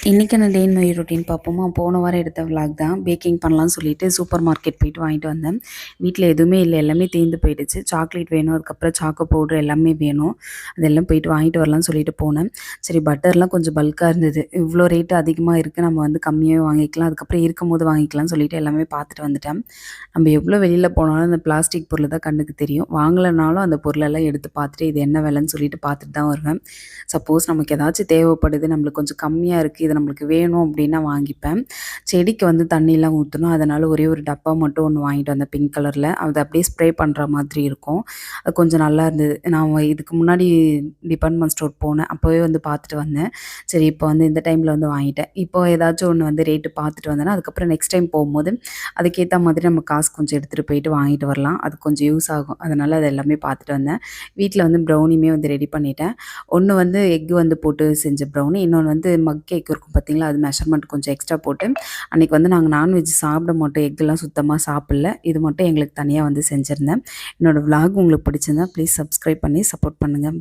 இன்றைக்கான டே in my routine பார்ப்போமா. போன வாரம் எடுத்த விலாக் தான். பேக்கிங் பண்ணலான்னு சொல்லிட்டு சூப்பர் மார்க்கெட் போயிட்டு வாங்கிட்டு வந்தேன். வீட்டில் எதுவுமே இல்லை, எல்லாமே தீர்ந்து போயிடுச்சு. சாக்லேட் வேணும், அதுக்கப்புறம் சாக்கோ பவுட்ரு எல்லாமே வேணும். அதெல்லாம் போயிட்டு வாங்கிட்டு வரலான்னு சொல்லிட்டு போனேன். சரி, பட்டர்லாம் கொஞ்சம் பல்காக இருந்தது. இவ்வளோ ரேட்டு அதிகமாக இருக்குது, நம்ம வந்து கம்மியாகவே வாங்கிக்கலாம், அதுக்கப்புறம் இருக்கும்போது வாங்கிக்கலாம்னு சொல்லிட்டு எல்லாமே பார்த்துட்டு வந்துட்டேன். நம்ம எவ்வளோ வெளியில் போனாலும் அந்த பிளாஸ்டிக் பொருள் தான் கண்ணுக்கு தெரியும். வாங்கலைனாலும் அந்த பொருளெல்லாம் எடுத்து பார்த்துட்டு இது என்ன விலைன்னு சொல்லிட்டு பார்த்துட்டு தான் வருவேன். சப்போஸ் நமக்கு ஏதாச்சும் தேவைப்படுது, நம்மளுக்கு கொஞ்சம் கம்மியாக இருக்குது, இது நம்மளுக்கு வேணும் அப்படின்னா வாங்கிப்பேன். செடிக்கு வந்து தண்ணிலாம் ஊற்றணும், அதனால் ஒரே ஒரு டப்பா மட்டும் ஒன்று வாங்கிட்டு வந்தேன் பிங்க் கலரில். அது அப்படியே ஸ்ப்ரே பண்ணுற மாதிரி இருக்கும். அது கொஞ்சம் நல்லா இருந்தது. நான் இதுக்கு முன்னாடி டிபார்ட்மெண்ட் ஸ்டோர் போனேன், அப்போவே வந்து பார்த்துட்டு வந்தேன். சரி, இப்போ வந்து இந்த டைமில் வந்து வாங்கிட்டேன். இப்போ ஏதாச்சும் ஒன்று வந்து ரேட்டு பார்த்துட்டு வந்தேன்னா அதுக்கப்புறம் நெக்ஸ்ட் டைம் போகும்போது அதுக்கேற்ற மாதிரி நம்ம காசு கொஞ்சம் எடுத்துகிட்டு போயிட்டு வாங்கிட்டு வரலாம். அது கொஞ்சம் யூஸ் ஆகும். அதனால் அது எல்லாமே பார்த்துட்டு வந்தேன். வீட்டில் வந்து ப்ரௌனியுமே வந்து ரெடி பண்ணிட்டேன். ஒன்று வந்து எக் வந்து போட்டு செஞ்ச ப்ரௌனி, இன்னொன்று வந்து மக் கேக் இருக்கும் பார்த்தீங்களா, அது மெஷர்மெண்ட் கொஞ்சம் எக்ஸ்ட்ரா போட்டு. அன்றைக்கி வந்து நாங்கள் நான்வெஜ் சாப்பிட மாட்டோம், எக்கெல்லாம் சுத்தமாக சாப்பிடல. இது மட்டும் எங்களுக்கு தனியாக வந்து செஞ்சுருந்தேன். என்னோடய விலாக் உங்களுக்கு பிடிச்சிருந்தா ப்ளீஸ் சப்ஸ்கிரைப் பண்ணி சப்போர்ட் பண்ணுங்கள்.